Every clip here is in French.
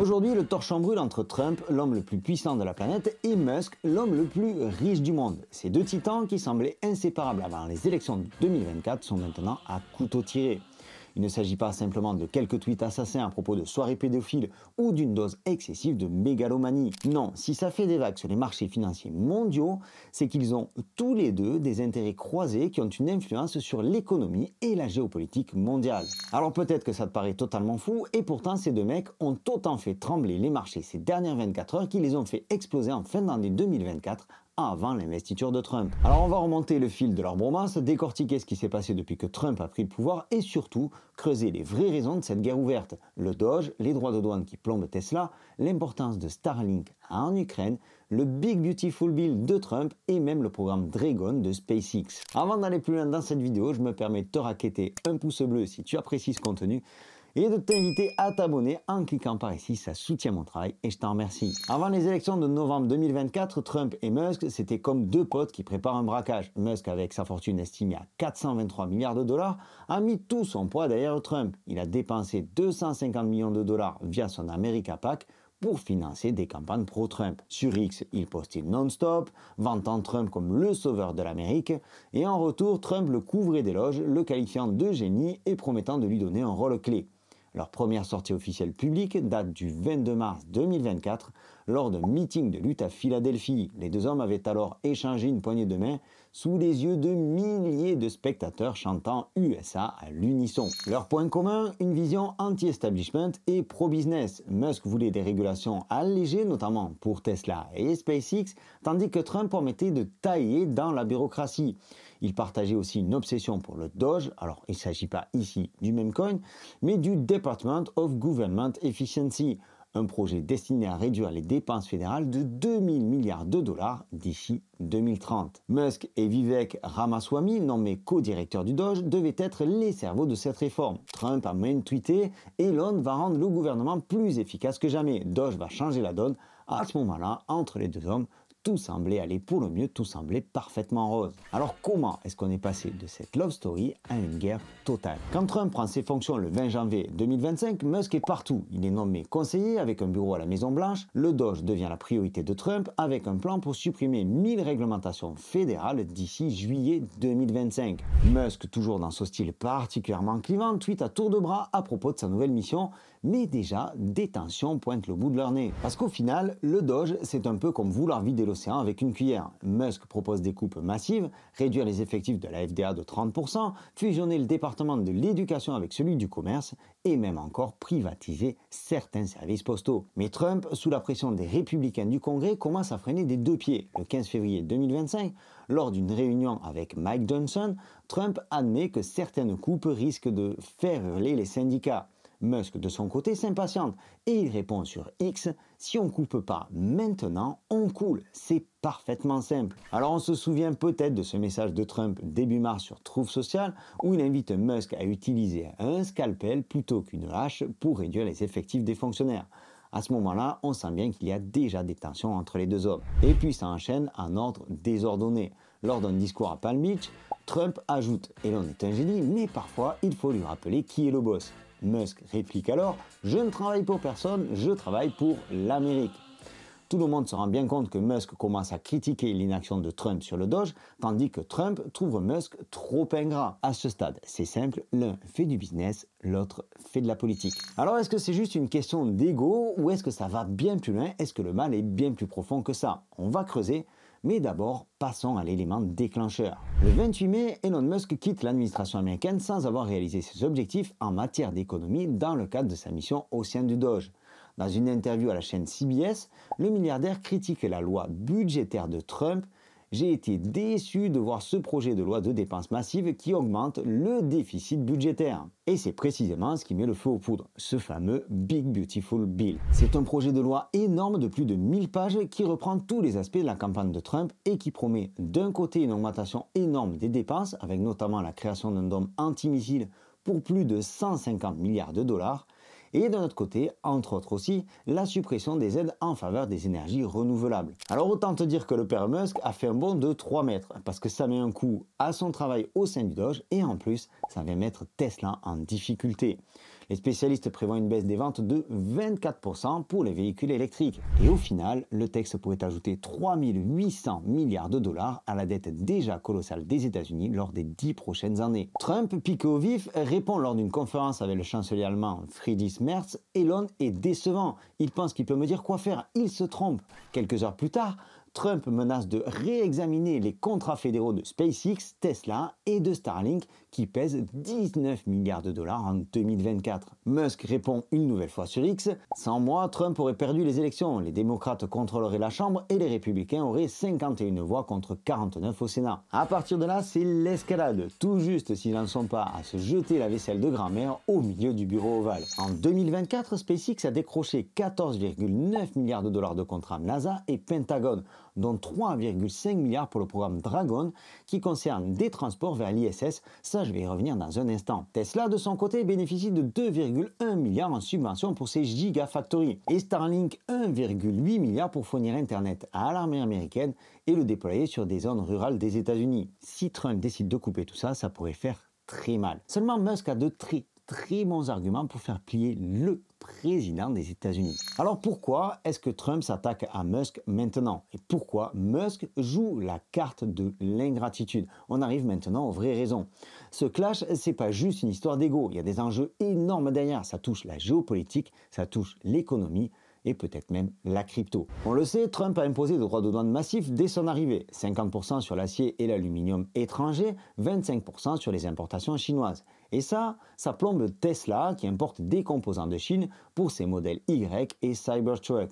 Aujourd'hui, le torchon brûle entre Trump, l'homme le plus puissant de la planète, et Musk, l'homme le plus riche du monde. Ces deux titans qui semblaient inséparables avant les élections de 2024 sont maintenant à couteau tiré. Il ne s'agit pas simplement de quelques tweets assassins à propos de soirées pédophiles ou d'une dose excessive de mégalomanie. Non, si ça fait des vagues sur les marchés financiers mondiaux, c'est qu'ils ont tous les deux des intérêts croisés qui ont une influence sur l'économie et la géopolitique mondiale. Alors peut-être que ça te paraît totalement fou, et pourtant ces deux mecs ont autant fait trembler les marchés ces dernières 24 heures qu'ils les ont fait exploser en fin d'année 2024 avant l'investiture de Trump. Alors on va remonter le fil de leur bromance, décortiquer ce qui s'est passé depuis que Trump a pris le pouvoir et surtout creuser les vraies raisons de cette guerre ouverte. Le Doge, les droits de douane qui plombent Tesla, l'importance de Starlink en Ukraine, le Big Beautiful Bill de Trump et même le programme Dragon de SpaceX. Avant d'aller plus loin dans cette vidéo, je me permets de te racketter un pouce bleu si tu apprécies ce contenu et de t'inviter à t'abonner en cliquant par ici, ça soutient mon travail et je t'en remercie. Avant les élections de novembre 2024, Trump et Musk, c'était comme deux potes qui préparent un braquage. Musk, avec sa fortune estimée à 423 milliards de dollars, a mis tout son poids derrière Trump. Il a dépensé 250 millions de dollars via son America PAC pour financer des campagnes pro-Trump. Sur X, il postait non-stop, vantant Trump comme le sauveur de l'Amérique, et en retour, Trump le couvrait d'éloges, le qualifiant de génie et promettant de lui donner un rôle clé. Leur première sortie officielle publique date du 22 mars 2024 lors d'un meeting de lutte à Philadelphie. Les deux hommes avaient alors échangé une poignée de main sous les yeux de milliers de spectateurs chantant USA à l'unisson. Leur point commun, une vision anti-establishment et pro-business. Musk voulait des régulations allégées, notamment pour Tesla et SpaceX, tandis que Trump promettait de tailler dans la bureaucratie. Il partageait aussi une obsession pour le Doge, alors il ne s'agit pas ici du même coin, mais du Department of Government Efficiency, un projet destiné à réduire les dépenses fédérales de 2000 milliards de dollars d'ici 2030. Musk et Vivek Ramaswamy, nommés co-directeurs du Doge, devaient être les cerveaux de cette réforme. Trump a même tweeté « Elon va rendre le gouvernement plus efficace que jamais. Doge va changer la donne ». À ce moment-là, entre les deux hommes, tout semblait aller pour le mieux, tout semblait parfaitement rose. Alors comment est-ce qu'on est passé de cette love story à une guerre totale? Quand Trump prend ses fonctions le 20 janvier 2025, Musk est partout. Il est nommé conseiller avec un bureau à la Maison Blanche. Le Doge devient la priorité de Trump avec un plan pour supprimer 1000 réglementations fédérales d'ici juillet 2025. Musk, toujours dans ce style particulièrement clivant, tweet à tour de bras à propos de sa nouvelle mission, mais déjà, des tensions pointent le bout de leur nez. Parce qu'au final, le Doge, c'est un peu comme vouloir vider l'océan avec une cuillère. Musk propose des coupes massives, réduire les effectifs de la FDA de 30%, fusionner le département de l'éducation avec celui du commerce, et même encore privatiser certains services postaux. Mais Trump, sous la pression des républicains du Congrès, commence à freiner des deux pieds. Le 15 février 2025, lors d'une réunion avec Mike Johnson, Trump admet que certaines coupes risquent de faire hurler les syndicats. Musk, de son côté, s'impatiente et il répond sur X « Si on coupe pas maintenant, on coule. C'est parfaitement simple. » Alors on se souvient peut-être de ce message de Trump début mars sur Truth Social où il invite Musk à utiliser un scalpel plutôt qu'une hache pour réduire les effectifs des fonctionnaires. À ce moment-là, on sent bien qu'il y a déjà des tensions entre les deux hommes. Et puis ça enchaîne en ordre désordonné. Lors d'un discours à Palm Beach, Trump ajoute « Elon est un génie, mais parfois il faut lui rappeler qui est le boss ». Musk réplique alors « Je ne travaille pour personne, je travaille pour l'Amérique ». Tout le monde se rend bien compte que Musk commence à critiquer l'inaction de Trump sur le Doge, tandis que Trump trouve Musk trop ingrat. À ce stade, c'est simple, l'un fait du business, l'autre fait de la politique. Alors est-ce que c'est juste une question d'ego ou est-ce que ça va bien plus loin? Est-ce que le mal est bien plus profond que ça? On va creuser. Mais d'abord, passons à l'élément déclencheur. Le 28 mai, Elon Musk quitte l'administration américaine sans avoir réalisé ses objectifs en matière d'économie dans le cadre de sa mission au sein du Doge. Dans une interview à la chaîne CBS, le milliardaire critique la loi budgétaire de Trump. J'ai été déçu de voir ce projet de loi de dépenses massives qui augmente le déficit budgétaire. Et c'est précisément ce qui met le feu aux poudres, ce fameux Big Beautiful Bill. C'est un projet de loi énorme de plus de 1000 pages qui reprend tous les aspects de la campagne de Trump et qui promet d'un côté une augmentation énorme des dépenses, avec notamment la création d'un dôme antimissile pour plus de 150 milliards de dollars, et d'un autre côté, entre autres aussi, la suppression des aides en faveur des énergies renouvelables. Alors autant te dire que le père Musk a fait un bond de 3 mètres, parce que ça met un coup à son travail au sein du Doge, et en plus, ça vient mettre Tesla en difficulté. Les spécialistes prévoient une baisse des ventes de 24% pour les véhicules électriques. Et au final, le texte pourrait ajouter 3 800 milliards de dollars à la dette déjà colossale des États-Unis lors des 10 prochaines années. Trump, piqué au vif, répond lors d'une conférence avec le chancelier allemand Friedrich Merz: Elon est décevant. Il pense qu'il peut me dire quoi faire. Il se trompe. Quelques heures plus tard, Trump menace de réexaminer les contrats fédéraux de SpaceX, Tesla et de Starlink qui pèsent 19 milliards de dollars en 2024. Musk répond une nouvelle fois sur X: sans moi, Trump aurait perdu les élections, les démocrates contrôleraient la Chambre et les républicains auraient 51 voix contre 49 au Sénat. À partir de là, c'est l'escalade, tout juste s'ils n'en sont pas à se jeter la vaisselle de grand-mère au milieu du bureau ovale. En 2024, SpaceX a décroché 14,9 milliards de dollars de contrats NASA et Pentagone, dont 3,5 milliards pour le programme Dragon qui concerne des transports vers l'ISS, ça je vais y revenir dans un instant. Tesla de son côté bénéficie de 2,1 milliards en subventions pour ses Gigafactories et Starlink 1,8 milliard pour fournir Internet à l'armée américaine et le déployer sur des zones rurales des États-Unis. Si Trump décide de couper tout ça, ça pourrait faire très mal. Seulement Musk a de très bons arguments pour faire plier le président des États-Unis. Alors pourquoi est-ce que Trump s'attaque à Musk maintenant? Et pourquoi Musk joue la carte de l'ingratitude? On arrive maintenant aux vraies raisons. Ce clash, c'est pas juste une histoire d'ego. Il y a des enjeux énormes derrière. Ça touche la géopolitique, ça touche l'économie et peut-être même la crypto. On le sait, Trump a imposé des droits de douane massifs dès son arrivée. 50% sur l'acier et l'aluminium étrangers, 25% sur les importations chinoises. Et ça plombe Tesla qui importe des composants de Chine pour ses modèles Y et Cybertruck.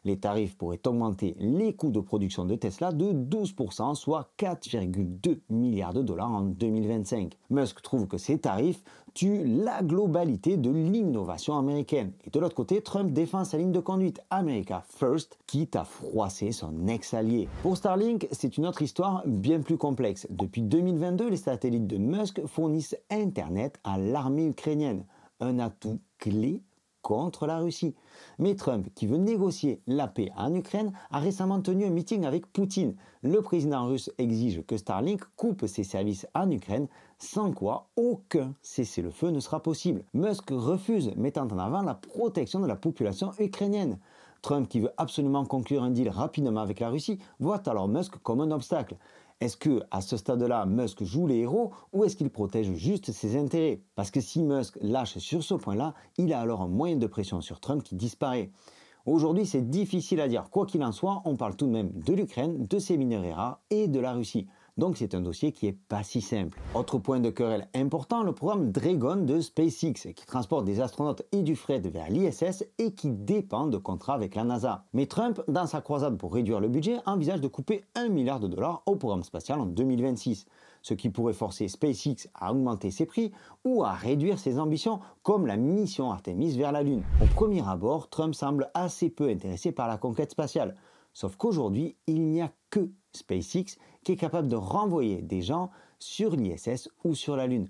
Les tarifs pourraient augmenter les coûts de production de Tesla de 12%, soit 4,2 milliards de dollars en 2025. Musk trouve que ces tarifs tuent la globalité de l'innovation américaine. Et de l'autre côté, Trump défend sa ligne de conduite America First, quitte à froisser son ex-allié. Pour Starlink, c'est une autre histoire bien plus complexe. Depuis 2022, les satellites de Musk fournissent Internet à l'armée ukrainienne. Un atout clé contre la Russie. Mais Trump, qui veut négocier la paix en Ukraine, a récemment tenu un meeting avec Poutine. Le président russe exige que Starlink coupe ses services en Ukraine, sans quoi aucun cessez-le-feu ne sera possible. Musk refuse, mettant en avant la protection de la population ukrainienne. Trump, qui veut absolument conclure un deal rapidement avec la Russie, voit alors Musk comme un obstacle. Est-ce que, à ce stade-là, Musk joue les héros ou est-ce qu'il protège juste ses intérêts? Parce que si Musk lâche sur ce point-là, il a alors un moyen de pression sur Trump qui disparaît. Aujourd'hui, c'est difficile à dire. Quoi qu'il en soit, on parle tout de même de l'Ukraine, de ses minerais rares et de la Russie. Donc c'est un dossier qui est pas si simple. Autre point de querelle important, le programme Dragon de SpaceX, qui transporte des astronautes et du fret vers l'ISS et qui dépend de contrats avec la NASA. Mais Trump, dans sa croisade pour réduire le budget, envisage de couper 1 milliard de dollars au programme spatial en 2026, ce qui pourrait forcer SpaceX à augmenter ses prix ou à réduire ses ambitions, comme la mission Artemis vers la Lune. Au premier abord, Trump semble assez peu intéressé par la conquête spatiale. Sauf qu'aujourd'hui, il n'y a que SpaceX qui est capable de renvoyer des gens sur l'ISS ou sur la Lune.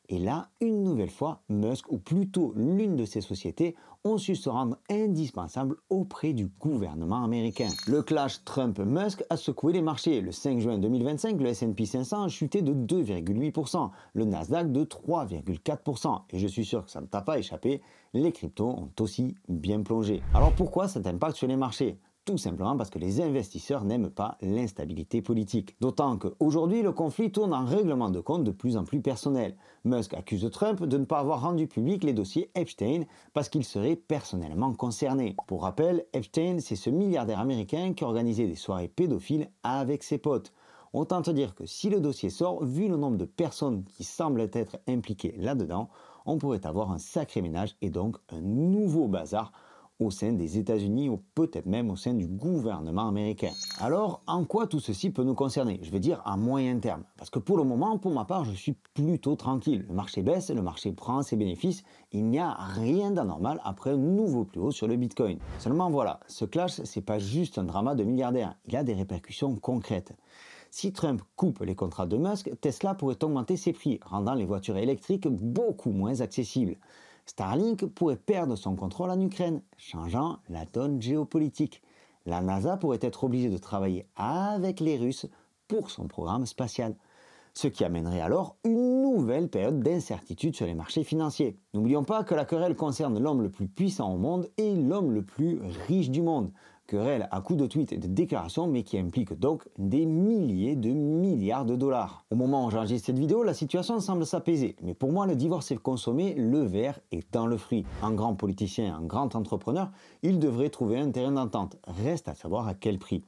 Et là, une nouvelle fois, Musk, ou plutôt l'une de ses sociétés, ont su se rendre indispensables auprès du gouvernement américain. Le clash Trump-Musk a secoué les marchés. Le 5 juin 2025, le S&P 500 a chuté de 2,8%, le Nasdaq de 3,4%. Et je suis sûr que ça ne t'a pas échappé, les cryptos ont aussi bien plongé. Alors pourquoi cet impact sur les marchés ? Tout simplement parce que les investisseurs n'aiment pas l'instabilité politique. D'autant qu'aujourd'hui, le conflit tourne en règlement de compte de plus en plus personnel. Musk accuse Trump de ne pas avoir rendu public les dossiers Epstein parce qu'il serait personnellement concerné. Pour rappel, Epstein, c'est ce milliardaire américain qui organisait des soirées pédophiles avec ses potes. Autant te dire que si le dossier sort, vu le nombre de personnes qui semblent être impliquées là-dedans, on pourrait avoir un sacré ménage et donc un nouveau bazar au sein des États-Unis ou peut-être même au sein du gouvernement américain. Alors, en quoi tout ceci peut nous concerner? Je veux dire à moyen terme. Parce que pour le moment, pour ma part, je suis plutôt tranquille. Le marché baisse, le marché prend ses bénéfices. Il n'y a rien d'anormal après un nouveau plus haut sur le Bitcoin. Seulement voilà, ce clash, c'est pas juste un drama de milliardaires. Il a des répercussions concrètes. Si Trump coupe les contrats de Musk, Tesla pourrait augmenter ses prix, rendant les voitures électriques beaucoup moins accessibles. Starlink pourrait perdre son contrôle en Ukraine, changeant la donne géopolitique. La NASA pourrait être obligée de travailler avec les Russes pour son programme spatial. ce qui amènerait alors une nouvelle période d'incertitude sur les marchés financiers. N'oublions pas que la querelle concerne l'homme le plus puissant au monde et l'homme le plus riche du monde. Querelle à coups de tweets et de déclarations, mais qui implique donc des milliers de milliards de dollars. Au moment où j'enregistre cette vidéo, la situation semble s'apaiser. Mais pour moi, le divorce est consommé, le verre est dans le fruit. Un grand politicien, un grand entrepreneur, il devrait trouver un terrain d'entente. Reste à savoir à quel prix.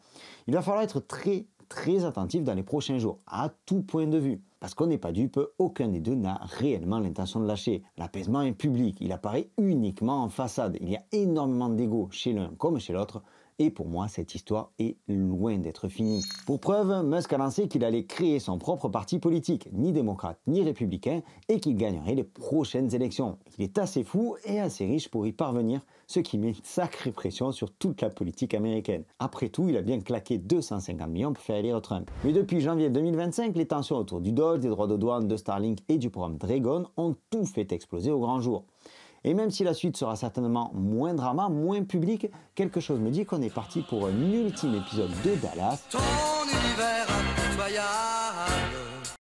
Il va falloir être très attentif dans les prochains jours, à tout point de vue. Parce qu'on n'est pas dupe, aucun des deux n'a réellement l'intention de lâcher. L'apaisement est public, il apparaît uniquement en façade. Il y a énormément d'ego chez l'un comme chez l'autre. Et pour moi, cette histoire est loin d'être finie. Pour preuve, Musk a lancé qu'il allait créer son propre parti politique, ni démocrate ni républicain, et qu'il gagnerait les prochaines élections. Il est assez fou et assez riche pour y parvenir, ce qui met une sacrée pression sur toute la politique américaine. Après tout, il a bien claqué 250 millions pour faire élire Trump. Mais depuis janvier 2025, les tensions autour du Doge, des droits de douane, de Starlink et du programme Dragon ont tout fait exploser au grand jour. Et même si la suite sera certainement moins drama, moins public, quelque chose me dit qu'on est parti pour un ultime épisode de Dallas. Ton univers impitoyable.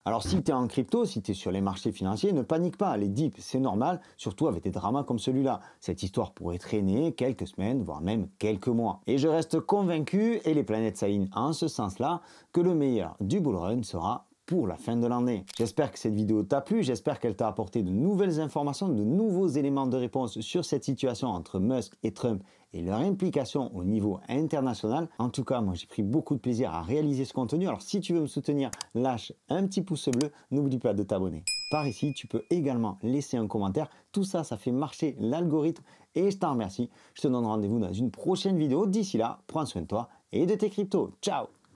Alors si tu es en crypto, si tu es sur les marchés financiers, ne panique pas, les dips c'est normal, surtout avec des dramas comme celui-là. Cette histoire pourrait traîner quelques semaines, voire même quelques mois. Et je reste convaincu, et les planètes s'alignent en ce sens-là, que le meilleur du bull run sera pour la fin de l'année. J'espère que cette vidéo t'a plu, j'espère qu'elle t'a apporté de nouvelles informations, de nouveaux éléments de réponse sur cette situation entre Musk et Trump et leur implication au niveau international. En tout cas, moi j'ai pris beaucoup de plaisir à réaliser ce contenu. Alors si tu veux me soutenir, lâche un petit pouce bleu, n'oublie pas de t'abonner. Par ici, tu peux également laisser un commentaire. Tout ça, ça fait marcher l'algorithme et je t'en remercie. Je te donne rendez-vous dans une prochaine vidéo. D'ici là, prends soin de toi et de tes cryptos. Ciao!